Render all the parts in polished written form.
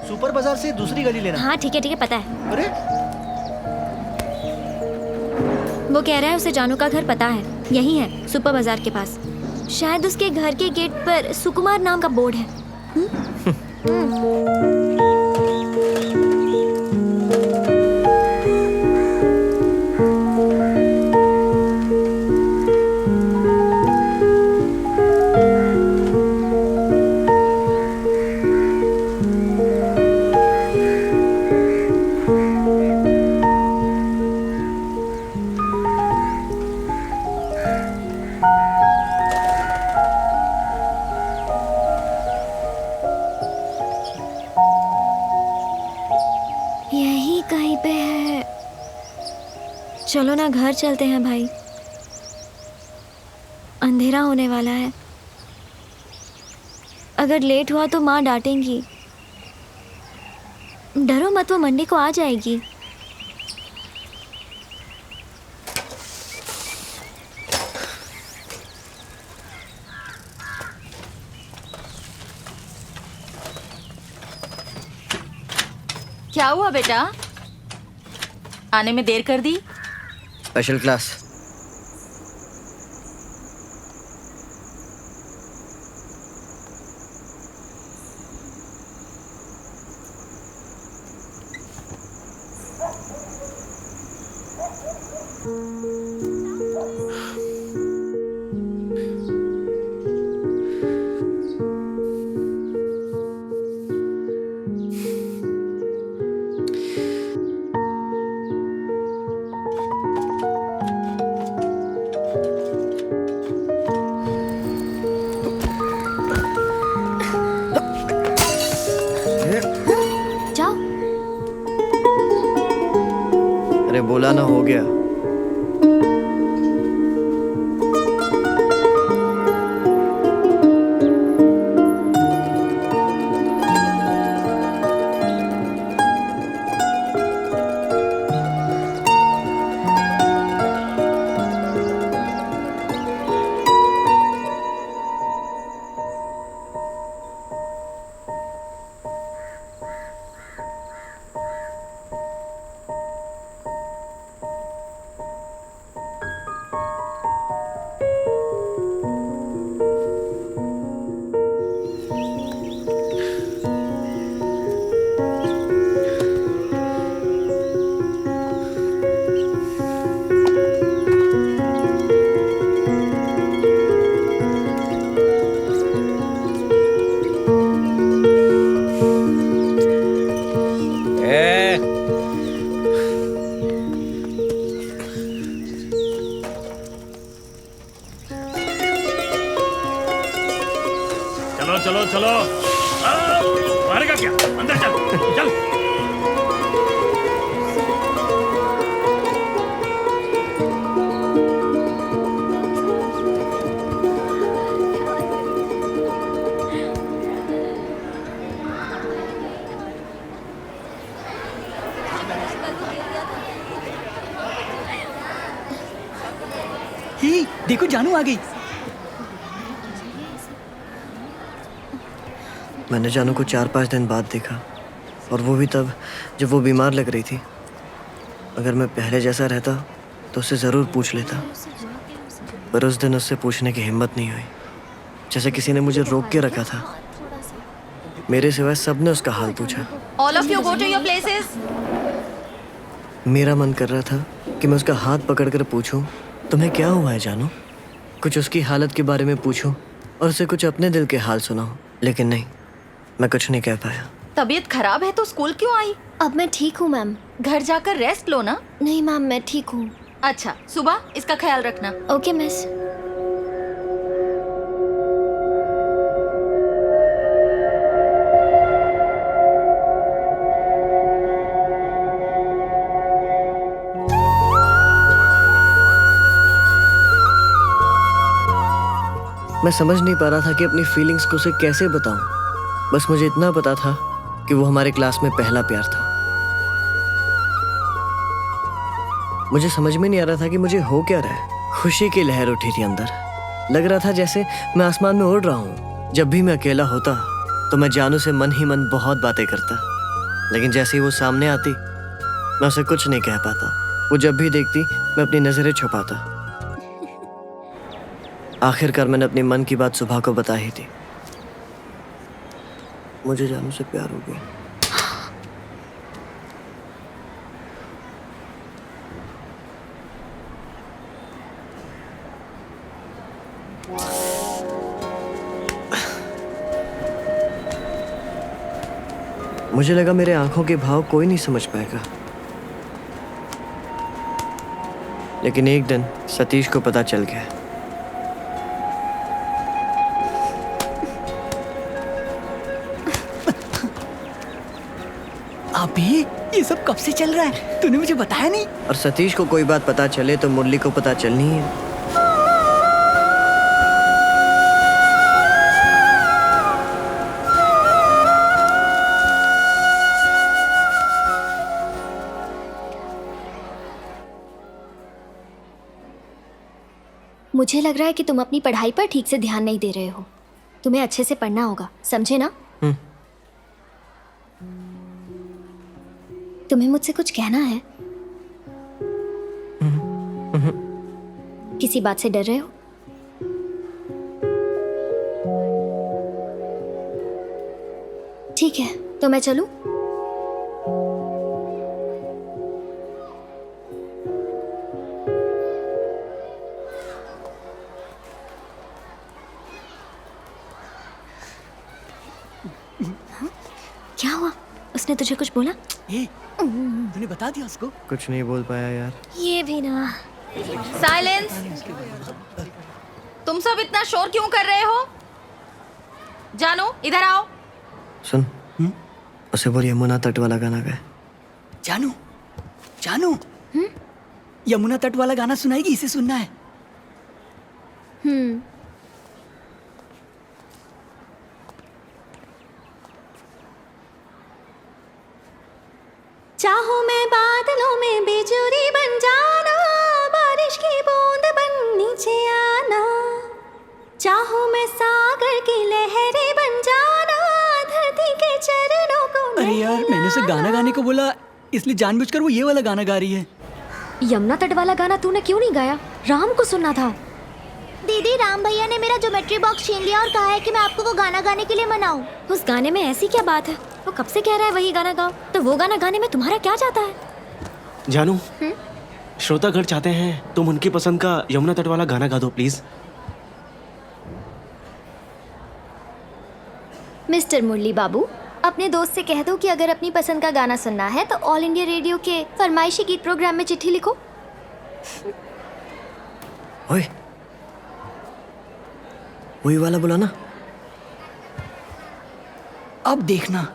Super बाजार से दूसरी गली लेना। हाँ ठीक है पता है। अरे वो कह रहा है उसे जानू का घर पता है, यही है सुपर बाजार के पास। शायद उसके घर के गेट पर सुकुमार नाम का बोर्ड है। यही कहीं पे है। चलो ना घर चलते हैं भाई, अंधेरा होने वाला है। अगर लेट हुआ तो माँ डांटेंगी। डरो मत, वो मंडे को आ जाएगी। क्या हुआ बेटा, आने में देर कर दी? Special class. जाओ। अरे बोला ना, हो गया। चलो चलो चलो, मारेगा क्या? अंदर चल चल। ही देखो, जानू आ गई। मैंने जानू को 4-5 दिन बाद देखा, और वो भी तब जब वो बीमार लग रही थी। अगर मैं पहले जैसा रहता तो उससे ज़रूर पूछ लेता, पर उस दिन उससे पूछने की हिम्मत नहीं हुई। जैसे किसी ने मुझे रोक के रखा था। मेरे सिवाय सबने उसका हाल पूछा। All of you go to your places. मेरा मन कर रहा था कि मैं उसका हाथ पकड़कर पूछूं, तुम्हें क्या हुआ है जानू? कुछ उसकी हालत के बारे में पूछूं और उसे कुछ अपने दिल के हाल सुनाऊं, लेकिन नहीं, मैं कुछ नहीं कह पाया। तबीयत खराब है तो स्कूल क्यों आई? अब मैं ठीक हूँ मैम। घर जाकर रेस्ट लो ना। नहीं मैम, मैं ठीक हूँ। अच्छा, सुबह इसका ख्याल रखना। Okay miss. मैं समझ नहीं पा रहा था कि अपनी फीलिंग्स को उसे कैसे बताऊं। बस मुझे इतना पता था कि वो हमारे क्लास में पहला प्यार था। मुझे समझ में नहीं आ रहा था कि मुझे हो क्या रहा है। खुशी की लहर उठी थी अंदर। लग रहा था जैसे मैं आसमान में उड़ रहा हूँ। जब भी मैं अकेला होता तो मैं जानू से मन ही मन बहुत बातें करता। लेकिन जैसे ही वो सामने आती मैं उसे कुछ नहीं कह पाता। वो जब भी देखती मैं अपनी नजरें छुपाता। आखिरकार मैंने अपनी मन की बात सुबह को बता ही दी। मुझे जानू से प्यार हो गया। मुझे लगा मेरे आंखों के भाव कोई नहीं समझ पाएगा, लेकिन एक दिन सतीश को पता चल गया। अभी ये सब कब से चल रहा है? तूने मुझे बताया नहीं। और सतीश को कोई बात पता चले तो मुरली को पता चलनी है। मुझे लग रहा है कि तुम अपनी पढ़ाई पर ठीक से ध्यान नहीं दे रहे हो। तुम्हें अच्छे से पढ़ना होगा, समझे ना? तुम्हें मुझसे कुछ कहना है? किसी बात से डर रहे हो? ठीक है, तो मैं चलूं? क्या हुआ? उसने तुझे कुछ बोला? तूने बता दिया उसको? कुछ नहीं बोल पाया यार। ये भी ना। साइलेंस। तुम सब इतना शोर क्यों कर रहे हो? जानू, इधर आओ। सुन, उसे बोल यमुना तट वाला गाना गाए। जानू, जानू, यमुना तट वाला गाना सुनाएगी? इसे सुनना है। चाहूं मैं बादलों में बिजुली बन जाना, बारिश की बूंद बन नीचे आना। चाहूं मैं सागर की लहरें बन जाना, धरती के चरणों को। अरे यार, मैंने उसे गाना गाने को बोला, इसलिए जानबूझकर वो ये वाला गाना गा रही है। यमुना तट वाला गाना तूने क्यों नहीं गाया? राम को सुनना था। दीदी, राम भैया ने मेरा ज्योमेट्री बॉक्स छीन लिया और कहा है कि मैं आपको वो गाना गाने के लिए मनाऊं। उस गाने में ऐसी क्या बात है? वो कब से कह रहा है वही गाना गाओ, तो वो गाना गाने में तुम्हारा क्या जाता है? जानू, श्रोतागढ़ चाहते हैं तुम उनकी पसंद का यमुना तट वाला गाना गा दो प्लीज। मिस्टर मुरली बाबू, अपने दोस्त से कह दो कि अगर अपनी पसंद का गाना सुनना है तो ऑल इंडिया रेडियो के फरमाइशी गीत प्रोग्राम में चिट्ठी लिखो। ओए, वही वाला बोला ना। अब देखना।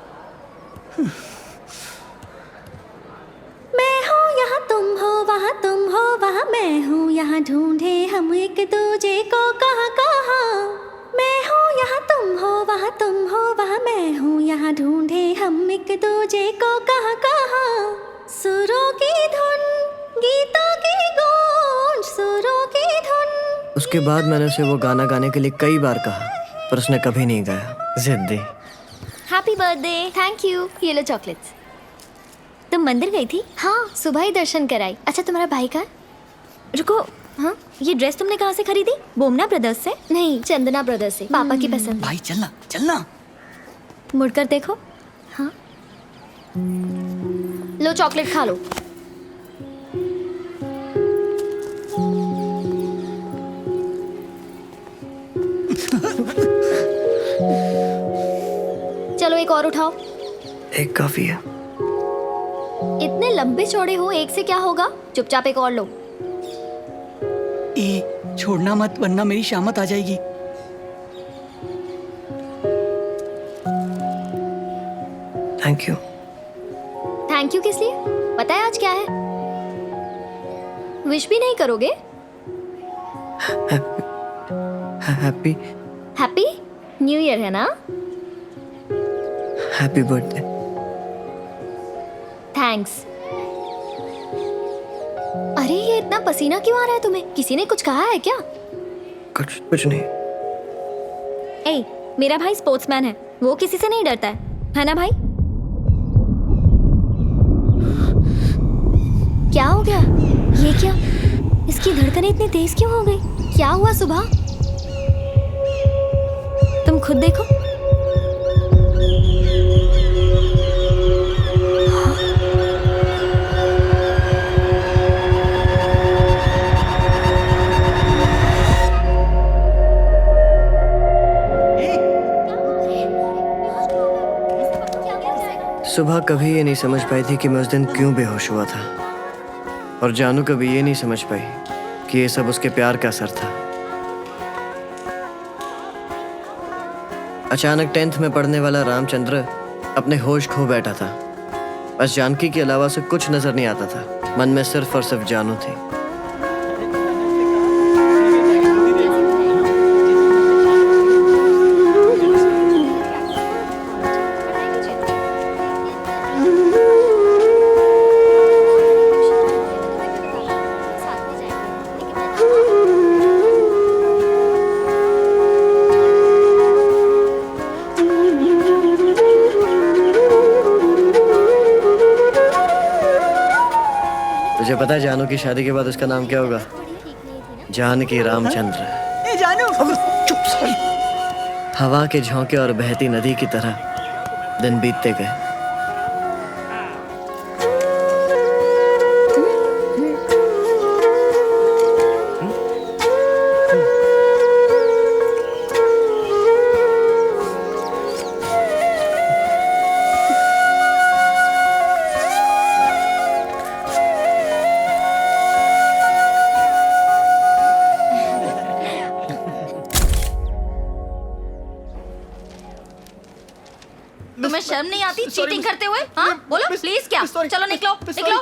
मैं हूँ यहाँ तुम हो वहाँ तुम हो वहाँ मैं हूँ यहाँ, ढूंढे हम एक दूजे को कहाँ कहाँ। मैं हूँ यहाँ तुम हो वहाँ तुम हो वहाँ मैं हूँ यहाँ, ढूंढे हम एक दूजे को कहाँ कहाँ। सुरों की धुन, गीतों की गूंज, सुरों की धुन। उसके बाद मैंने उसे वो गाना गाने के लिए कई बार कहा, पर उसने कभी नहीं गाया। जिद्दी। Happy birthday. Thank you. ये लो चॉकलेट्स। तुम मंदिर गई थी? हाँ, सुबह ही दर्शन कराई। अच्छा, तुम्हारा भाई का? रुको, हाँ, ये ड्रेस तुमने कहाँ से खरीदी? बोमना ब्रदर्स से? नहीं, चंदना ब्रदर्स से। पापा की पसंद। भाई चलना, चलना। मुड़कर देखो। हाँ, लो चॉकलेट खा लो। चलो एक और उठाओ। एक काफी है। इतने लंबे चौड़े हो, एक से क्या होगा? चुपचाप एक और लो। छोड़ना मत, वरना मेरी शामत आ जाएगी। Thank you. थैंक यू किस लिए? पता है आज क्या है? विश भी नहीं करोगे? हैप्पी हैप्पी न्यू ईयर है ना? Happy birthday. थैंक्स। अरे ये इतना पसीना क्यों आ रहा है तुम्हें? किसी ने कुछ कहा है क्या? कुछ नहीं। ए, मेरा भाई स्पोर्ट्समैन है, वो किसी से नहीं डरता है ना भाई? ये क्या? इसकी धड़कनें इतनी तेज क्यों हो गई? क्या हुआ सुबह? तुम खुद देखो। सुबह कभी ये नहीं समझ पाई थी कि मैं उस दिन क्यों बेहोश हुआ था, और जानू कभी ये नहीं समझ पाई कि ये सब उसके प्यार का असर था। अचानक 10th में पढ़ने वाला रामचंद्र अपने होश खो बैठा था। बस जानकी के अलावा से कुछ नजर नहीं आता था। मन में सिर्फ और सिर्फ जानू थी। तुझे पता है जानू की शादी के बाद उसका नाम क्या होगा? जानकी रामचंद्र। ए जानू, चुप सॉरी। हवा के झोंके और बहती नदी की तरह दिन बीतते गए। तुम्हें शर्म नहीं आती चीटिंग करते हुए? हाँ बोलो प्लीज। क्या? चलो निकलो निकलो।